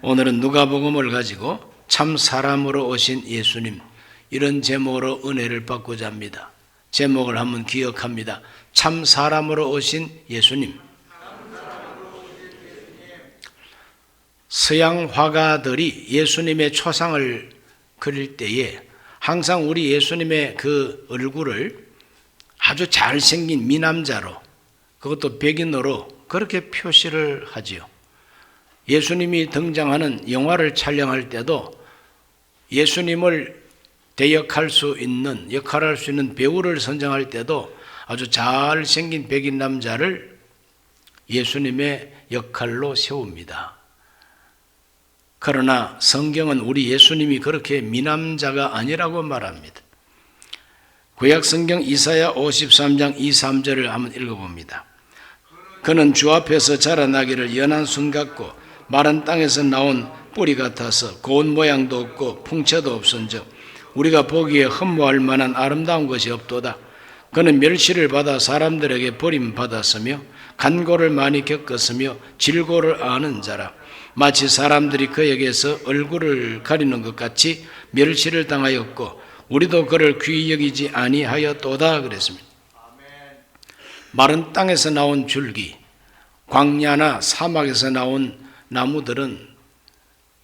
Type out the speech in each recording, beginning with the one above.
오늘은 누가복음을 가지고 참 사람으로 오신 예수님, 이런 제목으로 은혜를 받고자 합니다. 제목을 한번 기억합니다. 참 사람으로 오신 예수님. 서양 화가들이 예수님의 초상을 그릴 때에 항상 우리 예수님의 그 얼굴을 아주 잘생긴 미남자로, 그것도 백인으로 그렇게 표시를 하지요. 예수님이 등장하는 영화를 촬영할 때도 예수님을 대역할 수 있는, 역할할 수 있는 배우를 선정할 때도 아주 잘생긴 백인 남자를 예수님의 역할로 세웁니다. 그러나 성경은 우리 예수님이 그렇게 미남자가 아니라고 말합니다. 구약 성경 이사야 53장 2, 3절을 한번 읽어봅니다. 그는 주 앞에서 자라나기를 연한 순 같고 마른 땅에서 나온 뿌리 같아서 고운 모양도 없고 풍채도 없은즉 우리가 보기에 흠모할 만한 아름다운 것이 없도다. 그는 멸시를 받아 사람들에게 버림받았으며 간고를 많이 겪었으며 질고를 아는 자라. 마치 사람들이 그에게서 얼굴을 가리는 것 같이 멸시를 당하였고 우리도 그를 귀히 여기지 아니하였도다 그랬습니다. 마른 땅에서 나온 줄기, 광야나 사막에서 나온 나무들은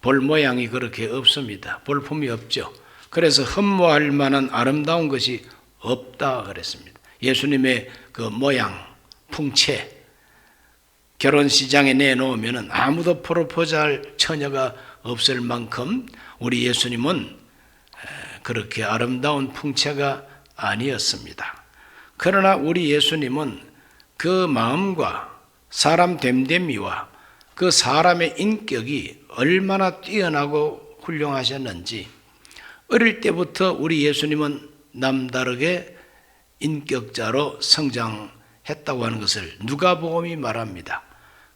볼 모양이 그렇게 없습니다. 볼품이 없죠. 그래서 흠모할 만한 아름다운 것이 없다 그랬습니다. 예수님의 그 모양, 풍채, 결혼시장에 내놓으면 아무도 프로포즈할 처녀가 없을 만큼 우리 예수님은 그렇게 아름다운 풍채가 아니었습니다. 그러나 우리 예수님은 그 마음과 사람 됨됨이와 그 사람의 인격이 얼마나 뛰어나고 훌륭하셨는지 어릴 때부터 우리 예수님은 남다르게 인격자로 성장했다고 하는 것을 누가복음이 말합니다.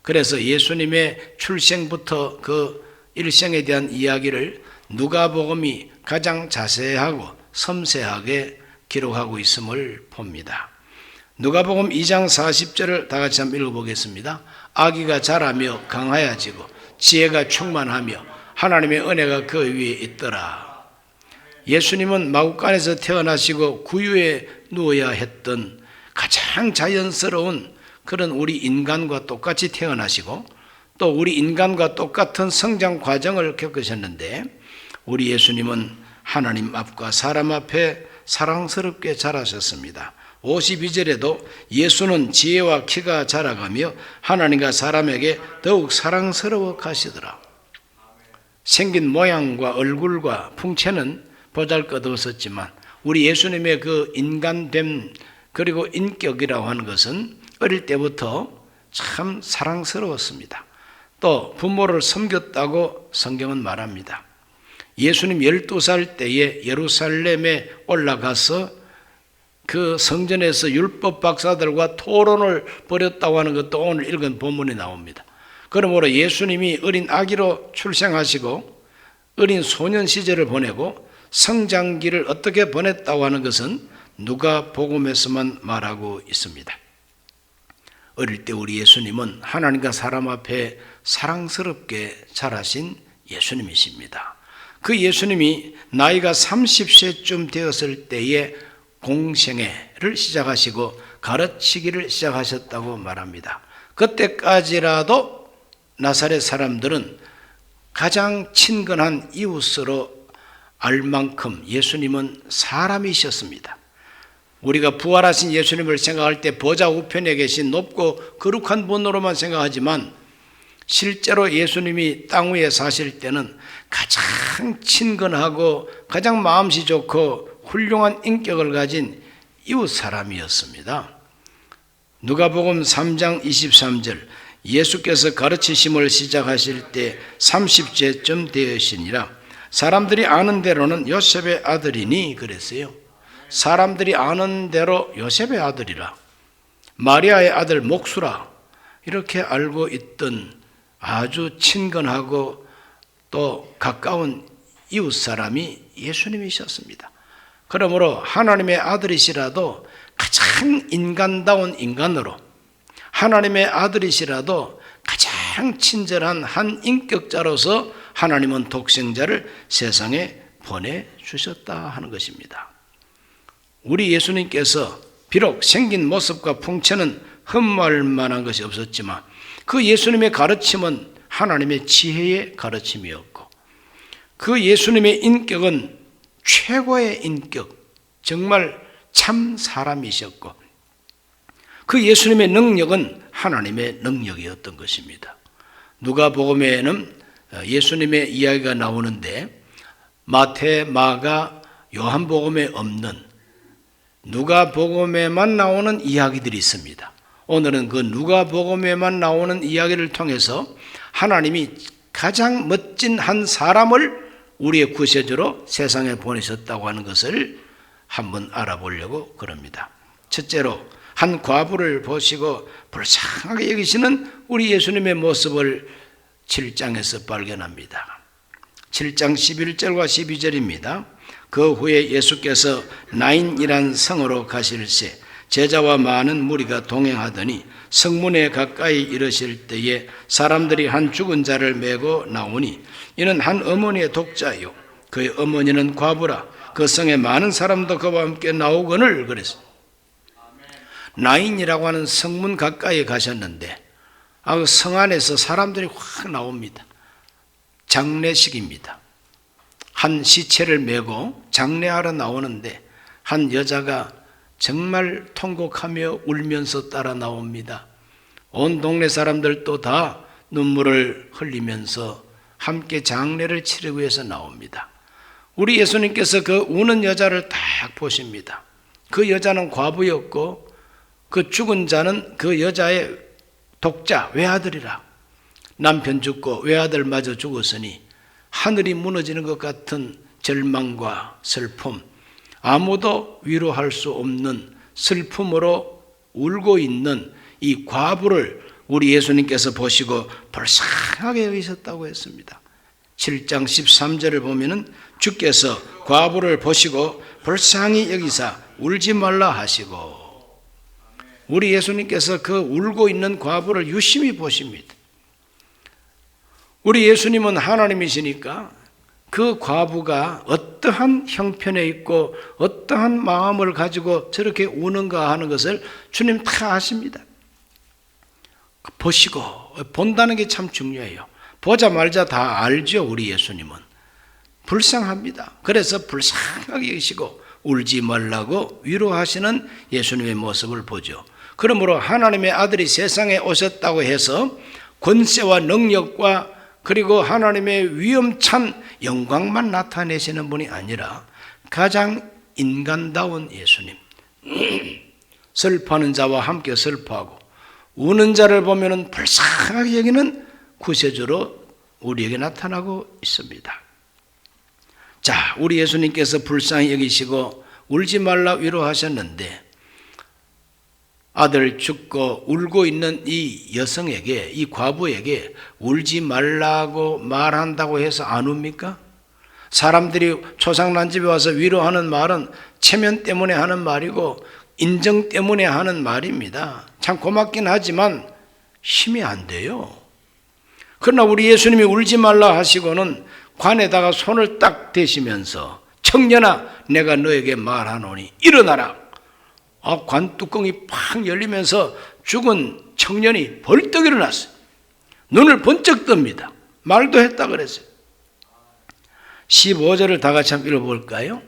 그래서 예수님의 출생부터 그 일생에 대한 이야기를 누가복음이 가장 자세하고 섬세하게 기록하고 있음을 봅니다. 누가복음 2장 40절을 다 같이 한번 읽어보겠습니다. 아기가 자라며 강하여지고 지혜가 충만하며 하나님의 은혜가 그 위에 있더라. 예수님은 마구간에서 태어나시고 구유에 누워야 했던 가장 자연스러운 그런 우리 인간과 똑같이 태어나시고 또 우리 인간과 똑같은 성장 과정을 겪으셨는데 우리 예수님은 하나님 앞과 사람 앞에 사랑스럽게 자라셨습니다. 52절에도 예수는 지혜와 키가 자라가며 하나님과 사람에게 더욱 사랑스러워 가시더라. 생긴 모양과 얼굴과 풍채는 보잘것없었지만 우리 예수님의 그 인간됨 그리고 인격이라고 하는 것은 어릴 때부터 참 사랑스러웠습니다. 또 부모를 섬겼다고 성경은 말합니다. 예수님 12살 때에 예루살렘에 올라가서 그 성전에서 율법 박사들과 토론을 벌였다고 하는 것도 오늘 읽은 본문에 나옵니다. 그러므로 예수님이 어린 아기로 출생하시고 어린 소년 시절을 보내고 성장기를 어떻게 보냈다고 하는 것은 누가복음에서만 말하고 있습니다. 어릴 때 우리 예수님은 하나님과 사람 앞에 사랑스럽게 자라신 예수님이십니다. 그 예수님이 나이가 30세쯤 되었을 때에 공생애를 시작하시고 가르치기를 시작하셨다고 말합니다. 그때까지라도 나사렛 사람들은 가장 친근한 이웃으로 알 만큼 예수님은 사람이셨습니다. 우리가 부활하신 예수님을 생각할 때 보좌 우편에 계신 높고 거룩한 분으로만 생각하지만 실제로 예수님이 땅 위에 사실 때는 가장 친근하고 가장 마음씨 좋고 훌륭한 인격을 가진 이웃 사람이었습니다. 누가복음 3장 23절 예수께서 가르치심을 시작하실 때 30세쯤 되으시니라. 사람들이 아는 대로는 요셉의 아들이니 그랬어요. 사람들이 아는 대로 요셉의 아들이라, 마리아의 아들 목수라, 이렇게 알고 있던 아주 친근하고 또 가까운 이웃 사람이 예수님이셨습니다. 그러므로 하나님의 아들이시라도 가장 인간다운 인간으로, 하나님의 아들이시라도 가장 가장 친절한 한 인격자로서 하나님은 독생자를 세상에 보내주셨다 하는 것입니다. 우리 예수님께서 비록 생긴 모습과 풍채는 흠모할 만한 것이 없었지만 그 예수님의 가르침은 하나님의 지혜의 가르침이었고 그 예수님의 인격은 최고의 인격, 정말 참 사람이셨고 그 예수님의 능력은 하나님의 능력이었던 것입니다. 누가복음에는 예수님의 이야기가 나오는데 마태, 마가, 요한복음에 없는 누가복음에만 나오는 이야기들이 있습니다. 오늘은 그 누가복음에만 나오는 이야기를 통해서 하나님이 가장 멋진 한 사람을 우리의 구세주로 세상에 보내셨다고 하는 것을 한번 알아보려고 그럽니다. 첫째로 한 과부를 보시고 불쌍하게 여기시는 우리 예수님의 모습을 7장에서 발견합니다. 7장 11절과 12절입니다. 그 후에 예수께서 나인이란 성으로 가실새 제자와 많은 무리가 동행하더니 성문에 가까이 이르실 때에 사람들이 한 죽은 자를 메고 나오니 이는 한 어머니의 독자요 그의 어머니는 과부라 그 성에 많은 사람도 그와 함께 나오거늘 그랬습니다. 나인이라고 하는 성문 가까이 가셨는데 그 성 안에서 사람들이 확 나옵니다. 장례식입니다. 한 시체를 메고 장례하러 나오는데 한 여자가 정말 통곡하며 울면서 따라 나옵니다. 온 동네 사람들도 다 눈물을 흘리면서 함께 장례를 치르기 위해서 나옵니다. 우리 예수님께서 그 우는 여자를 딱 보십니다. 그 여자는 과부였고 그 죽은 자는 그 여자의 독자, 외아들이라. 남편 죽고 외아들마저 죽었으니 하늘이 무너지는 것 같은 절망과 슬픔, 아무도 위로할 수 없는 슬픔으로 울고 있는 이 과부를 우리 예수님께서 보시고 불쌍하게 여기셨다고 했습니다. 7장 13절을 보면은 주께서 과부를 보시고 불쌍히 여기사 울지 말라 하시고 우리 예수님께서 그 울고 있는 과부를 유심히 보십니다. 우리 예수님은 하나님이시니까 그 과부가 어떠한 형편에 있고 어떠한 마음을 가지고 저렇게 우는가 하는 것을 주님 다 아십니다. 보시고 본다는 게 참 중요해요. 보자마자 다 알죠. 우리 예수님은 불쌍합니다. 그래서 불쌍하게 계시고 울지 말라고 위로하시는 예수님의 모습을 보죠. 그러므로 하나님의 아들이 세상에 오셨다고 해서 권세와 능력과 그리고 하나님의 위엄찬 영광만 나타내시는 분이 아니라 가장 인간다운 예수님, 슬퍼하는 자와 함께 슬퍼하고 우는 자를 보면 불쌍하게 여기는 구세주로 우리에게 나타나고 있습니다. 자, 우리 예수님께서 불쌍히 여기시고 울지 말라 위로하셨는데 아들 죽고 울고 있는 이 여성에게, 이 과부에게 울지 말라고 말한다고 해서 안 웁니까? 사람들이 초상난 집에 와서 위로하는 말은 체면 때문에 하는 말이고 인정 때문에 하는 말입니다. 참 고맙긴 하지만 힘이 안 돼요. 그러나 우리 예수님이 울지 말라 하시고는 관에다가 손을 딱 대시면서 청년아 내가 너에게 말하노니 일어나라. 관 뚜껑이 팍 열리면서 죽은 청년이 벌떡 일어났어요. 눈을 번쩍 뜹니다. 말도 했다 그랬어요. 15절을 다 같이 한번 읽어볼까요?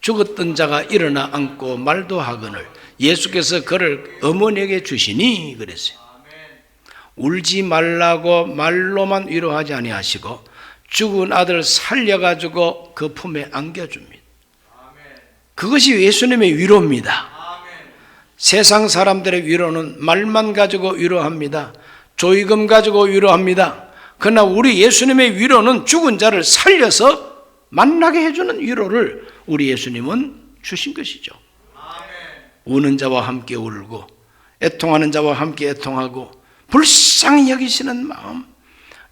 죽었던 자가 일어나 앉고 말도 하거늘 예수께서 그를 어머니에게 주시니 그랬어요. 울지 말라고 말로만 위로하지 아니하시고 죽은 아들 살려가지고 그 품에 안겨줍니다. 그것이 예수님의 위로입니다. 세상 사람들의 위로는 말만 가지고 위로합니다. 조의금 가지고 위로합니다. 그러나 우리 예수님의 위로는 죽은 자를 살려서 만나게 해주는 위로를 우리 예수님은 주신 것이죠. 우는 자와 함께 울고 애통하는 자와 함께 애통하고 불쌍히 여기시는 마음,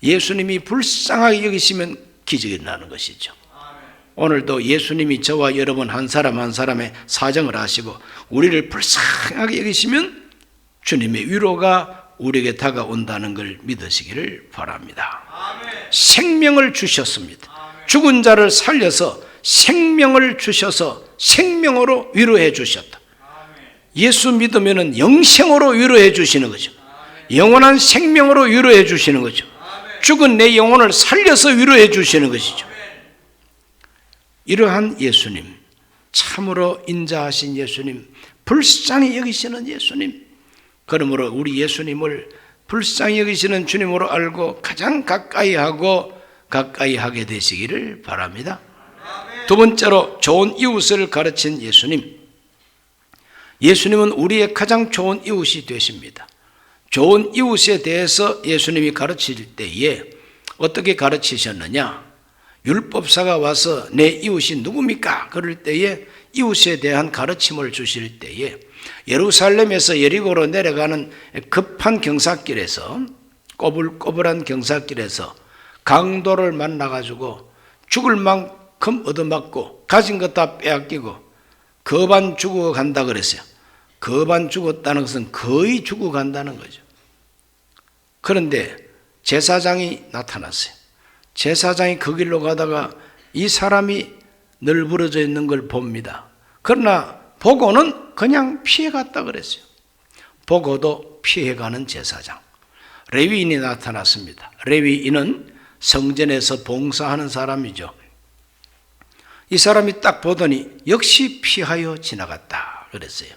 예수님이 불쌍하게 여기시면 기적이 나는 것이죠. 오늘도 예수님이 저와 여러분 한 사람 한 사람의 사정을 아시고 우리를 불쌍하게 여기시면 주님의 위로가 우리에게 다가온다는 걸 믿으시기를 바랍니다. 생명을 주셨습니다. 죽은 자를 살려서 생명을 주셔서 생명으로 위로해 주셨다. 예수 믿으면 영생으로 위로해 주시는 거죠. 영원한 생명으로 위로해 주시는 거죠. 죽은 내 영혼을 살려서 위로해 주시는 것이죠. 이러한 예수님, 참으로 인자하신 예수님, 불쌍히 여기시는 예수님, 그러므로 우리 예수님을 불쌍히 여기시는 주님으로 알고 가장 가까이 하게 되시기를 바랍니다. 두 번째로 좋은 이웃을 가르친 예수님. 예수님은 우리의 가장 좋은 이웃이 되십니다. 좋은 이웃에 대해서 예수님이 가르칠 때에 어떻게 가르치셨느냐? 율법사가 와서 내 이웃이 누굽니까? 그럴 때에 이웃에 대한 가르침을 주실 때에 예루살렘에서 여리고로 내려가는 급한 경사길에서, 꼬불꼬불한 경사길에서 강도를 만나가지고 죽을 만큼 얻어맞고 가진 것 다 빼앗기고 거반 죽어간다 그랬어요. 거반 죽었다는 것은 거의 죽어간다는 거죠. 그런데 제사장이 나타났어요. 제사장이 그 길로 가다가 이 사람이 널브러져 있는 걸 봅니다. 그러나 보고는 그냥 피해갔다 그랬어요. 보고도 피해가는 제사장. 레위인이 나타났습니다. 레위인은 성전에서 봉사하는 사람이죠. 이 사람이 딱 보더니 역시 피하여 지나갔다 그랬어요.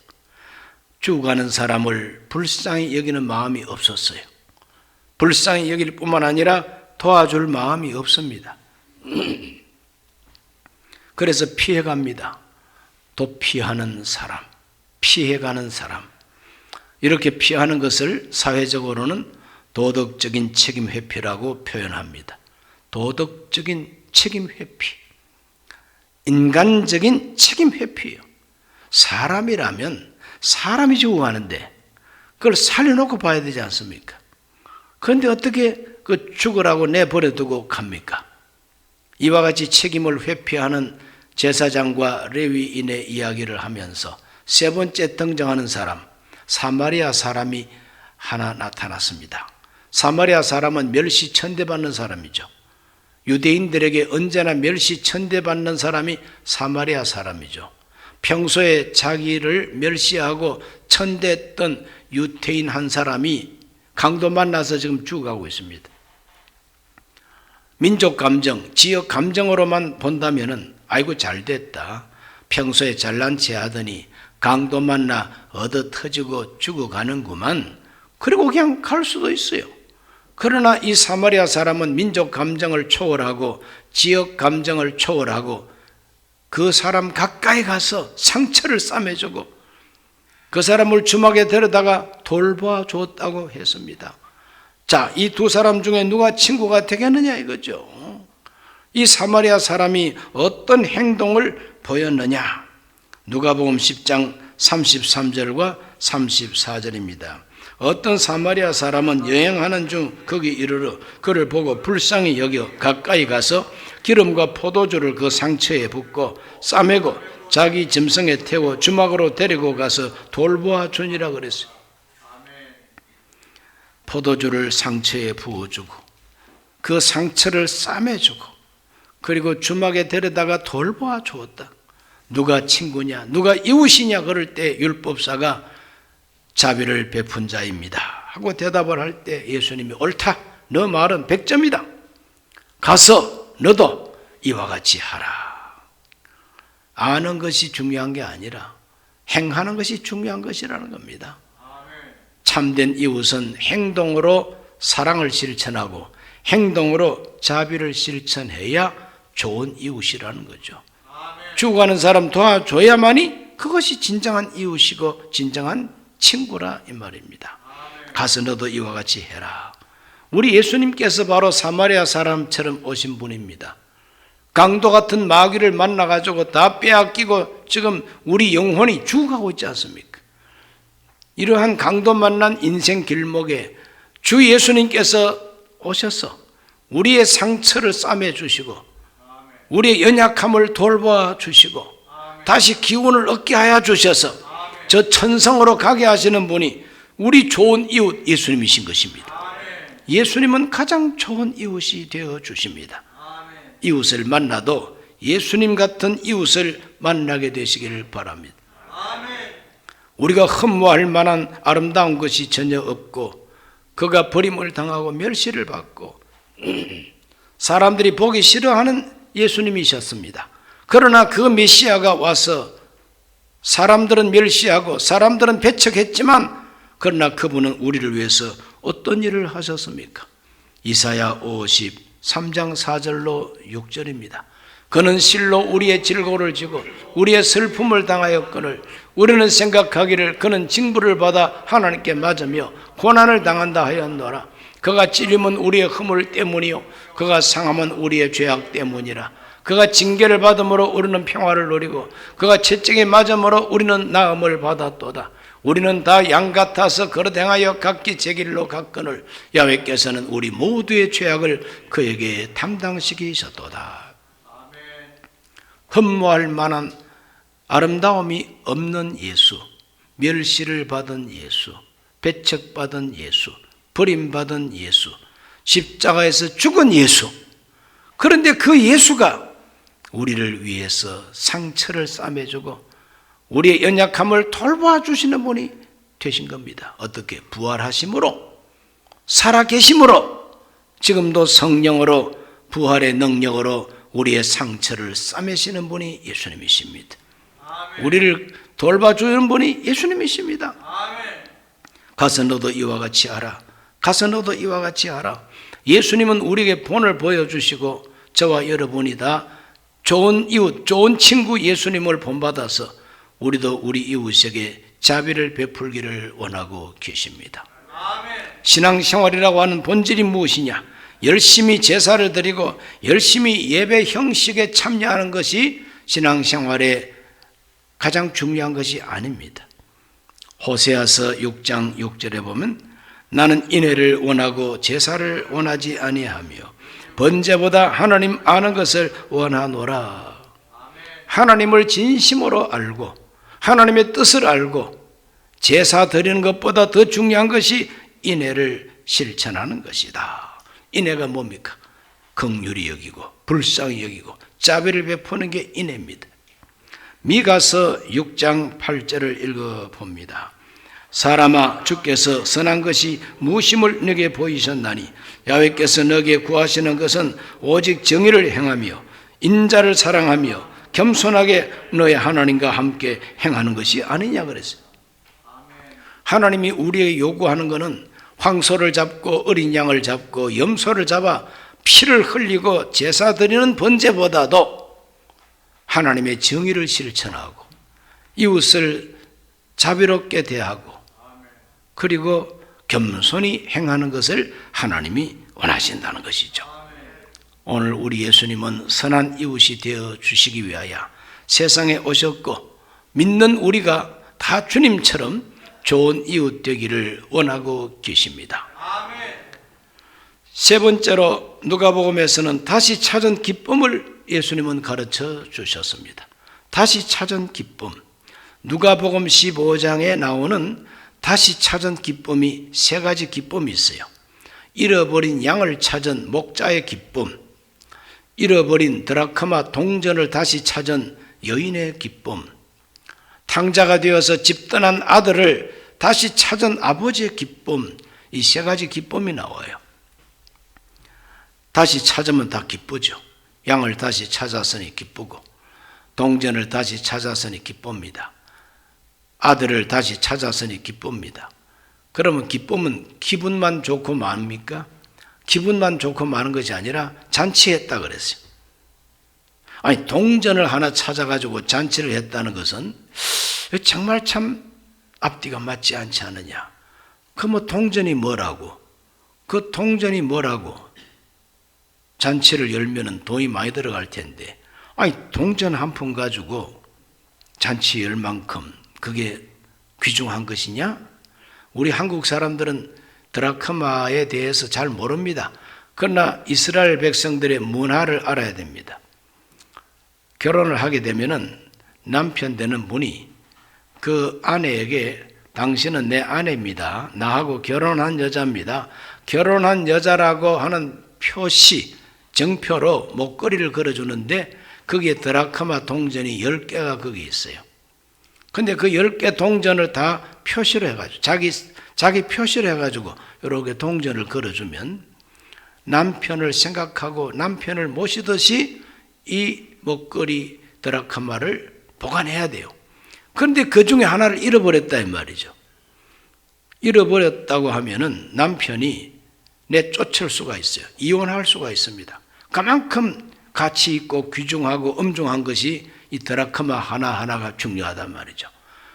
죽어가는 사람을 불쌍히 여기는 마음이 없었어요. 불쌍히 여길 뿐만 아니라 도와줄 마음이 없습니다. 그래서 피해갑니다. 도피하는 사람, 피해가는 사람. 이렇게 피하는 것을 사회적으로는 도덕적인 책임 회피라고 표현합니다. 도덕적인 책임 회피, 인간적인 책임 회피예요. 사람이라면 사람이 죽어가는데 그걸 살려놓고 봐야 되지 않습니까? 그런데 어떻게 그 죽으라고 내버려두고 갑니까? 이와 같이 책임을 회피하는 제사장과 레위인의 이야기를 하면서 세 번째 등장하는 사람, 사마리아 사람이 하나 나타났습니다. 사마리아 사람은 멸시천대받는 사람이죠. 유대인들에게 언제나 멸시천대받는 사람이 사마리아 사람이죠. 평소에 자기를 멸시하고 천대했던 유태인 한 사람이 강도 만나서 지금 죽어가고 있습니다. 민족 감정, 지역 감정으로만 본다면은 아이고 잘됐다. 평소에 잘난 체 하더니 강도 만나 얻어 터지고 죽어가는구만. 그리고 그냥 갈 수도 있어요. 그러나 이 사마리아 사람은 민족 감정을 초월하고 지역 감정을 초월하고 그 사람 가까이 가서 상처를 싸매주고 그 사람을 주막에 데려다가 돌보아 주었다고 했습니다. 자, 이 두 사람 중에 누가 친구가 되겠느냐 이거죠. 이 사마리아 사람이 어떤 행동을 보였느냐? 누가복음 10장 33절과 34절입니다. 어떤 사마리아 사람은 여행하는 중 거기 이르러 그를 보고 불쌍히 여겨 가까이 가서 기름과 포도주를 그 상처에 붓고 싸매고 자기 짐승에 태워 주막으로 데리고 가서 돌보아 주니라 그랬어요. 포도주를 상처에 부어주고 그 상처를 싸매주고 그리고 주막에 데려다가 돌보아 주었다. 누가 친구냐, 누가 이웃이냐 그럴 때 율법사가 자비를 베푼 자입니다 하고 대답을 할 때 예수님이 옳다, 너 말은 100점이다. 가서 너도 이와 같이 하라. 아는 것이 중요한 게 아니라 행하는 것이 중요한 것이라는 겁니다. 참된 이웃은 행동으로 사랑을 실천하고 행동으로 자비를 실천해야 좋은 이웃이라는 거죠. 죽어가는 사람 도와줘야만이 그것이 진정한 이웃이고 진정한 친구라 이 말입니다. 가서 너도 이와 같이 해라. 우리 예수님께서 바로 사마리아 사람처럼 오신 분입니다. 강도 같은 마귀를 만나가지고 다 빼앗기고 지금 우리 영혼이 죽어가고 있지 않습니까? 이러한 강도 만난 인생 길목에 주 예수님께서 오셔서 우리의 상처를 싸매 주시고 우리의 연약함을 돌보아 주시고 다시 기운을 얻게 하여 주셔서 저 천성으로 가게 하시는 분이 우리 좋은 이웃 예수님이신 것입니다. 예수님은 가장 좋은 이웃이 되어 주십니다. 이웃을 만나도 예수님 같은 이웃을 만나게 되시기를 바랍니다. 우리가 흠모할 만한 아름다운 것이 전혀 없고 그가 버림을 당하고 멸시를 받고 사람들이 보기 싫어하는 예수님이셨습니다. 그러나 그 메시아가 와서 사람들은 멸시하고 사람들은 배척했지만 그러나 그분은 우리를 위해서 어떤 일을 하셨습니까? 이사야 53장 4절로 6절입니다. 그는 실로 우리의 질고를 지고 우리의 슬픔을 당하였거늘 우리는 생각하기를 그는 징벌을 받아 하나님께 맞으며 고난을 당한다 하였노라. 그가 찔림은 우리의 허물 때문이요 그가 상함은 우리의 죄악 때문이라. 그가 징계를 받음으로 우리는 평화를 누리고 그가 채찍에 맞음으로 우리는 나음을 받았도다. 우리는 다 양 같아서 걸어 행하여 각기 제 길로 갔거늘 야훼께서는 우리 모두의 죄악을 그에게 담당시키셨도다. 흠모할 만한 아름다움이 없는 예수, 멸시를 받은 예수, 배척받은 예수, 버림받은 예수, 십자가에서 죽은 예수. 그런데 그 예수가 우리를 위해서 상처를 싸매주고 우리의 연약함을 돌봐주시는 분이 되신 겁니다. 어떻게? 부활하심으로, 살아계심으로, 지금도 성령으로 부활의 능력으로 우리의 상처를 싸매시는 분이 예수님이십니다. 아멘. 우리를 돌봐주는 분이 예수님이십니다. 아멘. 가서 너도 이와 같이 하라. 가서 너도 이와 같이 하라. 예수님은 우리에게 본을 보여주시고 저와 여러분이 다 좋은 이웃, 좋은 친구 예수님을 본받아서 우리도 우리 이웃에게 자비를 베풀기를 원하고 계십니다. 아멘. 신앙생활이라고 하는 본질이 무엇이냐? 열심히 제사를 드리고 열심히 예배 형식에 참여하는 것이 신앙생활의 가장 중요한 것이 아닙니다. 호세아서 6장 6절에 보면 나는 인애를 원하고 제사를 원하지 아니하며 번제보다 하나님 아는 것을 원하노라. 하나님을 진심으로 알고 하나님의 뜻을 알고 제사 드리는 것보다 더 중요한 것이 인애를 실천하는 것이다. 인애가 뭡니까? 긍휼히 여기고 불쌍히 여기고 자비를 베푸는 게 인애입니다. 미가서 6장 8절을 읽어봅니다. 사람아 주께서 선한 것이 무심을 너게 보이셨나니 야훼께서 너게 구하시는 것은 오직 정의를 행하며 인자를 사랑하며 겸손하게 너의 하나님과 함께 행하는 것이 아니냐 그랬어요. 하나님이 우리에게 요구하는 것은 황소를 잡고 어린 양을 잡고 염소를 잡아 피를 흘리고 제사 드리는 번제보다도 하나님의 정의를 실천하고 이웃을 자비롭게 대하고 그리고 겸손히 행하는 것을 하나님이 원하신다는 것이죠. 오늘 우리 예수님은 선한 이웃이 되어 주시기 위하여 세상에 오셨고 믿는 우리가 다 주님처럼 좋은 이웃 되기를 원하고 계십니다. 세 번째로 누가복음에서는 다시 찾은 기쁨을 예수님은 가르쳐 주셨습니다. 다시 찾은 기쁨. 누가복음 15장에 나오는 다시 찾은 기쁨이 세 가지 기쁨이 있어요. 잃어버린 양을 찾은 목자의 기쁨, 잃어버린 드라크마 동전을 다시 찾은 여인의 기쁨, 탕자가 되어서 집 떠난 아들을 다시 찾은 아버지의 기쁨, 이 세 가지 기쁨이 나와요. 다시 찾으면 다 기쁘죠. 양을 다시 찾았으니 기쁘고 동전을 다시 찾았으니 기쁩니다. 아들을 다시 찾았으니 기쁩니다. 그러면 기쁨은 기분만 좋고 많습니까? 기분만 좋고 많은 것이 아니라 잔치했다 그랬어요. 아니 동전을 하나 찾아가지고 잔치를 했다는 것은 정말 참 앞뒤가 맞지 않지 않느냐. 그 뭐 동전이 뭐라고? 그 동전이 뭐라고? 잔치를 열면은 돈이 많이 들어갈 텐데 아니 동전 한 푼 가지고 잔치 열 만큼 그게 귀중한 것이냐? 우리 한국 사람들은 드라크마에 대해서 잘 모릅니다. 그러나 이스라엘 백성들의 문화를 알아야 됩니다. 결혼을 하게 되면은 남편 되는 분이 그 아내에게 당신은 내 아내입니다. 나하고 결혼한 여자입니다. 결혼한 여자라고 하는 표시, 정표로 목걸이를 걸어주는데 거기에 드라크마 동전이 10개가 거기 있어요. 근데 그 10개 동전을 다 표시를 해가지고 자기 표시를 해가지고 이렇게 동전을 걸어주면 남편을 생각하고 남편을 모시듯이 이 목걸이 드라크마를 보관해야 돼요. 그런데 그 중에 하나를 잃어버렸다 이 말이죠. 잃어버렸다고 하면은 남편이 내쫓을 수가 있어요. 이혼할 수가 있습니다. 그만큼 가치 있고 귀중하고 엄중한 것이 이 드라크마 하나하나가 중요하단 말이죠.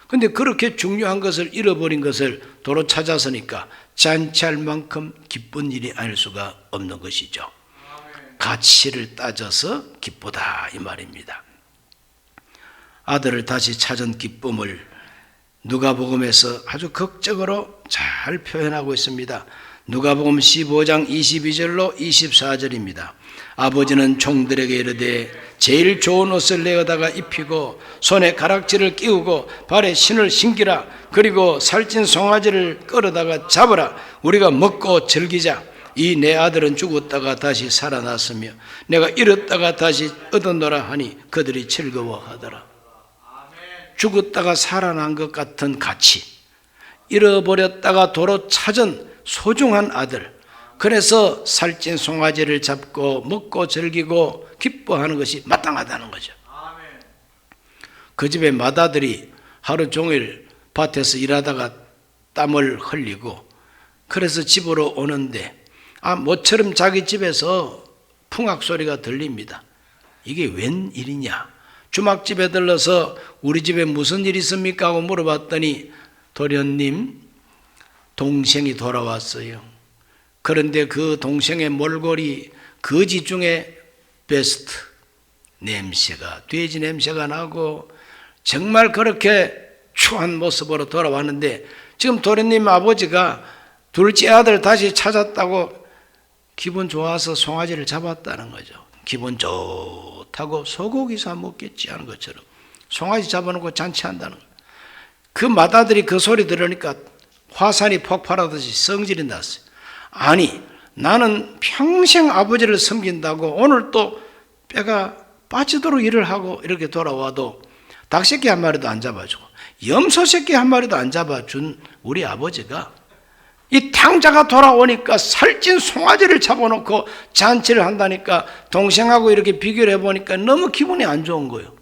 그런데 그렇게 중요한 것을 잃어버린 것을 도로 찾아서니까 잔치할 만큼 기쁜 일이 아닐 수가 없는 것이죠. 가치를 따져서 기쁘다 이 말입니다. 아들을 다시 찾은 기쁨을 누가복음에서 아주 극적으로 잘 표현하고 있습니다. 누가복음 15장 22절로 24절입니다. 아버지는 종들에게 이르되 제일 좋은 옷을 내어다가 입히고 손에 가락지를 끼우고 발에 신을 신기라. 그리고 살찐 송아지를 끌어다가 잡으라. 우리가 먹고 즐기자. 이 내 아들은 죽었다가 다시 살아났으며 내가 잃었다가 다시 얻었노라 하니 그들이 즐거워하더라. 죽었다가 살아난 것 같은 가치, 잃어버렸다가 도로 찾은 소중한 아들, 그래서 살찐 송아지를 잡고 먹고 즐기고 기뻐하는 것이 마땅하다는 거죠. 그 집의 맏아들이 하루 종일 밭에서 일하다가 땀을 흘리고 그래서 집으로 오는데 모처럼 자기 집에서 풍악 소리가 들립니다. 이게 웬일이냐? 주막집에 들러서 우리 집에 무슨 일 있습니까? 하고 물어봤더니 도련님, 동생이 돌아왔어요. 그런데 그 동생의 몰골이 거지 중에 베스트 냄새가, 돼지 냄새가 나고 정말 그렇게 추한 모습으로 돌아왔는데 지금 도련님 아버지가 둘째 아들 다시 찾았다고 기분 좋아서 송아지를 잡았다는 거죠. 기분 좋다고 소고기 사 먹겠지 하는 것처럼 송아지 잡아놓고 잔치한다는 거예요. 그 맏아들이 그 소리 들으니까 화산이 폭발하듯이 성질이 났어요. 아니, 나는 평생 아버지를 섬긴다고 오늘 또 뼈가 빠지도록 일을 하고 이렇게 돌아와도 닭새끼 한 마리도 안 잡아주고 염소 새끼 한 마리도 안 잡아준 우리 아버지가 이 탕자가 돌아오니까 살찐 송아지를 잡아놓고 잔치를 한다니까 동생하고 이렇게 비교를 해보니까 너무 기분이 안 좋은 거예요.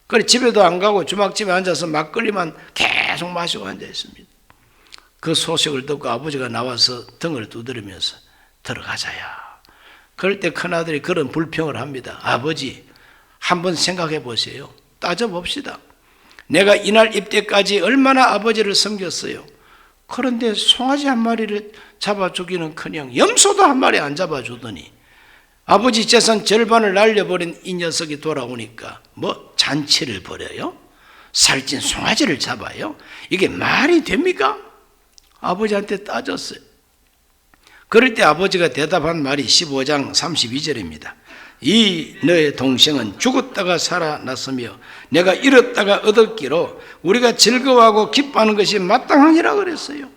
그래 집에도 안 가고 주막집에 앉아서 막걸리만 계속 마시고 앉아 있습니다. 그 소식을 듣고 아버지가 나와서 등을 두드리면서 들어가자야. 그럴 때 큰아들이 그런 불평을 합니다. 아버지, 한번 생각해 보세요. 따져봅시다. 내가 이날 입대까지 얼마나 아버지를 섬겼어요. 그런데 송아지 한 마리를 잡아주기는커녕 염소도 한 마리 안 잡아주더니 아버지 재산 절반을 날려버린 이 녀석이 돌아오니까 뭐 잔치를 벌여요? 살찐 송아지를 잡아요? 이게 말이 됩니까? 아버지한테 따졌어요. 그럴 때 아버지가 대답한 말이 15장 32절입니다. 이 너의 동생은 죽었다가 살아났으며 내가 잃었다가 얻었기로 우리가 즐거워하고 기뻐하는 것이 마땅하니라 그랬어요.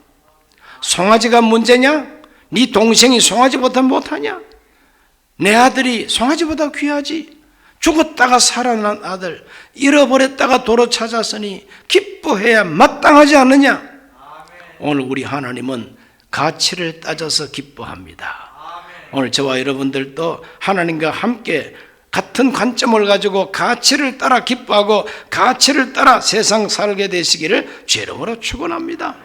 송아지가 문제냐? 네 동생이 송아지보다 못하냐? 내 아들이 송아지보다 귀하지. 죽었다가 살아난 아들, 잃어버렸다가 도로 찾았으니 기뻐해야 마땅하지 않느냐? 오늘 우리 하나님은 가치를 따져서 기뻐합니다. 오늘 저와 여러분들도 하나님과 함께 같은 관점을 가지고 가치를 따라 기뻐하고 가치를 따라 세상 살게 되시기를 죄름으로 축원합니다.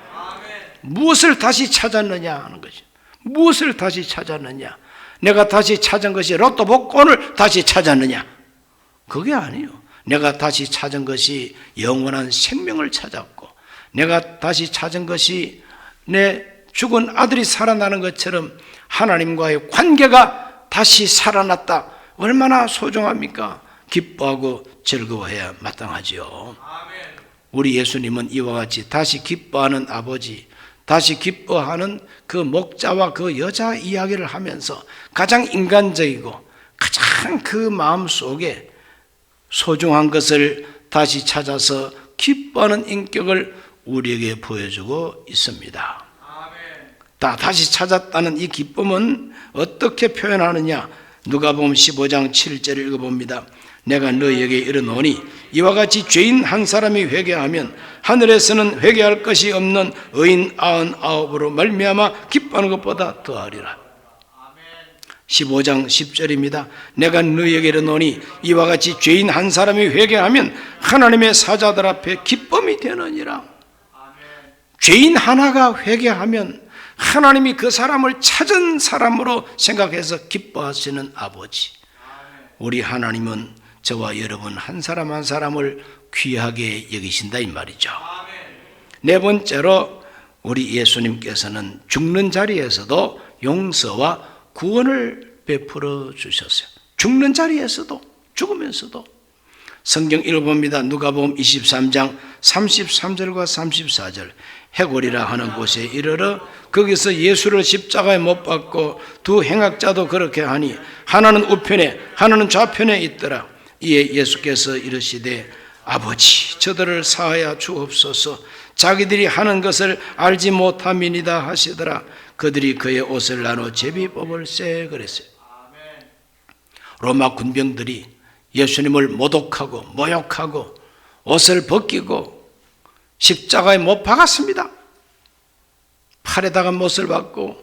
무엇을 다시 찾았느냐 하는 것이, 무엇을 다시 찾았느냐, 내가 다시 찾은 것이 로또 복권을 다시 찾았느냐, 그게 아니에요. 내가 다시 찾은 것이 영원한 생명을 찾았고 내가 다시 찾은 것이 내 죽은 아들이 살아나는 것처럼 하나님과의 관계가 다시 살아났다. 얼마나 소중합니까? 기뻐하고 즐거워해야 마땅하지요. 우리 예수님은 이와 같이 다시 기뻐하는 아버지, 다시 기뻐하는 그 목자와 그 여자 이야기를 하면서 가장 인간적이고 가장 그 마음 속에 소중한 것을 다시 찾아서 기뻐하는 인격을 우리에게 보여주고 있습니다. 다시 찾았다는 이 기쁨은 어떻게 표현하느냐? 누가복음 15장 7절을 읽어봅니다. 내가 너희에게 이르노니 이와 같이 죄인 한 사람이 회개하면 하늘에서는 회개할 것이 없는 의인 99으로 말미암아 기뻐하는 것보다 더하리라. 15장 10절입니다. 내가 너희에게 이르노니 이와 같이 죄인 한 사람이 회개하면 하나님의 사자들 앞에 기쁨이 되느니라. 죄인 하나가 회개하면 하나님이 그 사람을 찾은 사람으로 생각해서 기뻐하시는 아버지. 우리 하나님은 저와 여러분 한 사람 한 사람을 귀하게 여기신다 이 말이죠. 네 번째로 우리 예수님께서는 죽는 자리에서도 용서와 구원을 베풀어 주셨어요. 죽는 자리에서도, 죽으면서도. 성경 읽어봅니다. 누가복음 23장 33절과 34절. 해골이라 하는 곳에 이르러 거기서 예수를 십자가에 못 박고 두 행악자도 그렇게 하니 하나는 우편에 하나는 좌편에 있더라. 이에 예수께서 이르시되 아버지 저들을 사하여 주옵소서 자기들이 하는 것을 알지 못함이니이다 하시더라. 그들이 그의 옷을 나눠 제비뽑을세 그랬어요. 로마 군병들이 예수님을 모독하고 모욕하고 옷을 벗기고 십자가에 못 박았습니다. 팔에다가 못을 박고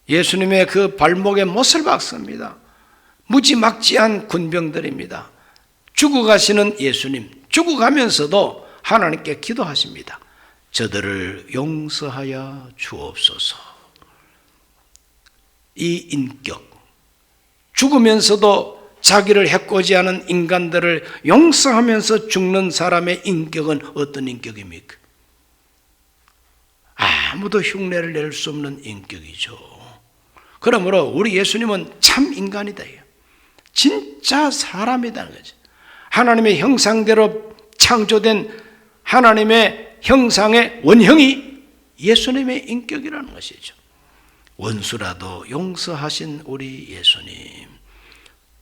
예수님의 그 발목에 못을 박습니다. 무지막지한 군병들입니다. 죽어가시는 예수님, 죽어가면서도 하나님께 기도하십니다. 저들을 용서하여 주옵소서. 이 인격, 죽으면서도 자기를 해코지하는 인간들을 용서하면서 죽는 사람의 인격은 어떤 인격입니까? 아무도 흉내를 낼 수 없는 인격이죠. 그러므로 우리 예수님은 참 인간이다. 진짜 사람이라는 거죠. 하나님의 형상대로 창조된 하나님의 형상의 원형이 예수님의 인격이라는 것이죠. 원수라도 용서하신 우리 예수님.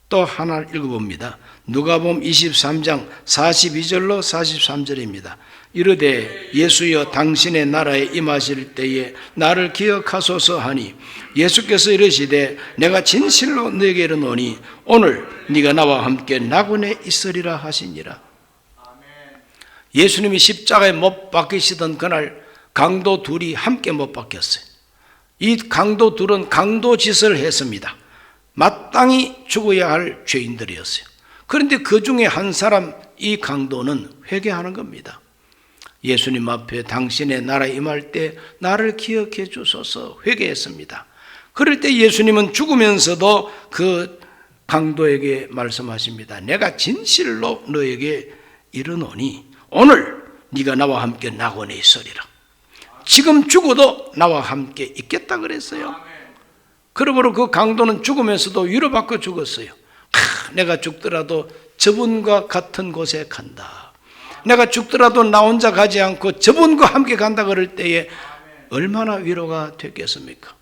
또 하나를 읽어봅니다. 누가복음 23장 42절로 43절입니다. 이르되 예수여 당신의 나라에 임하실 때에 나를 기억하소서 하니 예수께서 이르시되 내가 진실로 너에게 이르노니 오늘 네가 나와 함께 낙원에 있으리라 하시니라. 예수님이 십자가에 못 박히시던 그날 강도 둘이 함께 못 박혔어요. 이 강도 둘은 강도 짓을 했습니다. 마땅히 죽어야 할 죄인들이었어요. 그런데 그 중에 한 사람, 이 강도는 회개하는 겁니다. 예수님 앞에 당신의 나라에 임할 때 나를 기억해 주소서 회개했습니다. 그럴 때 예수님은 죽으면서도 그 강도에게 말씀하십니다. 내가 진실로 너에게 이르노니 오늘 네가 나와 함께 낙원에 있으리라. 지금 죽어도 나와 함께 있겠다 그랬어요. 그러므로 그 강도는 죽으면서도 위로받고 죽었어요. 내가 죽더라도 저분과 같은 곳에 간다. 내가 죽더라도 나 혼자 가지 않고 저분과 함께 간다 그럴 때에 얼마나 위로가 됐겠습니까?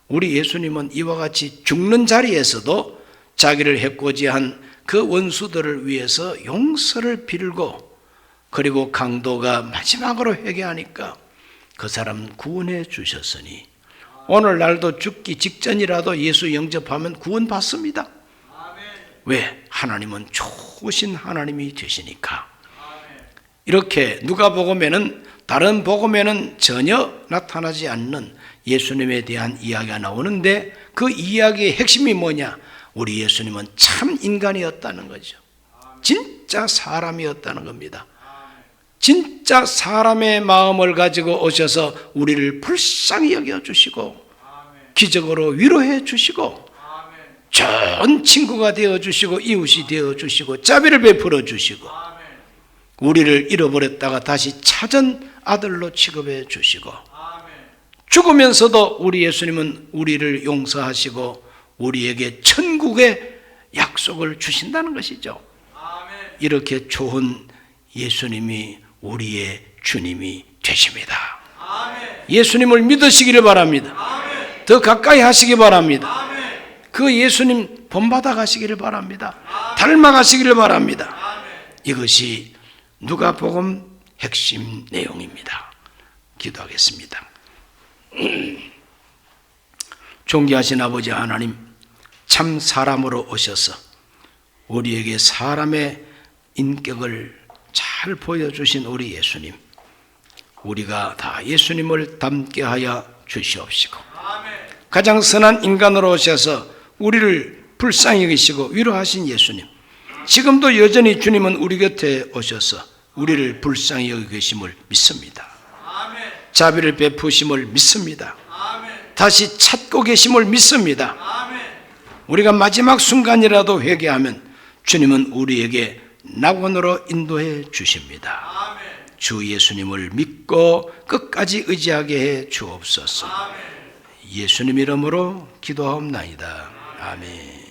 우리 예수님은 이와 같이 죽는 자리에서도 자기를 해코지한 그 원수들을 위해서 용서를 빌고, 그리고 강도가 마지막으로 회개하니까 그 사람 구원해 주셨으니 오늘날도 죽기 직전이라도 예수 영접하면 구원받습니다. 왜? 하나님은 좋으신 하나님이 되시니까. 이렇게 누가복음에는, 다른 복음에는 전혀 나타나지 않는 예수님에 대한 이야기가 나오는데 그 이야기의 핵심이 뭐냐? 우리 예수님은 참 인간이었다는 거죠. 진짜 사람이었다는 겁니다. 진짜 사람의 마음을 가지고 오셔서 우리를 불쌍히 여겨주시고 기적으로 위로해 주시고 좋은 친구가 되어주시고 이웃이 되어주시고 자비를 베풀어 주시고 우리를 잃어버렸다가 다시 찾은 아들로 취급해 주시고 죽으면서도 우리 예수님은 우리를 용서하시고 우리에게 천국의 약속을 주신다는 것이죠. 이렇게 좋은 예수님이 우리의 주님이 되십니다. 예수님을 믿으시기를 바랍니다. 더 가까이 하시기 바랍니다. 그 예수님 본받아 가시기를 바랍니다. 닮아 가시기를 바랍니다. 이것이 누가복음 핵심 내용입니다. 기도하겠습니다. 존귀하신 아버지 하나님, 참 사람으로 오셔서 우리에게 사람의 인격을 잘 보여주신 우리 예수님, 우리가 다 예수님을 닮게 하여 주시옵시고, 가장 선한 인간으로 오셔서 우리를 불쌍히 여기시고 위로하신 예수님, 지금도 여전히 주님은 우리 곁에 오셔서 우리를 불쌍히 여기고 계심을 믿습니다. 자비를 베푸심을 믿습니다. 다시 찾고 계심을 믿습니다. 우리가 마지막 순간이라도 회개하면 주님은 우리에게 낙원으로 인도해 주십니다. 주 예수님을 믿고 끝까지 의지하게 해 주옵소서. 예수님 이름으로 기도하옵나이다. 아멘.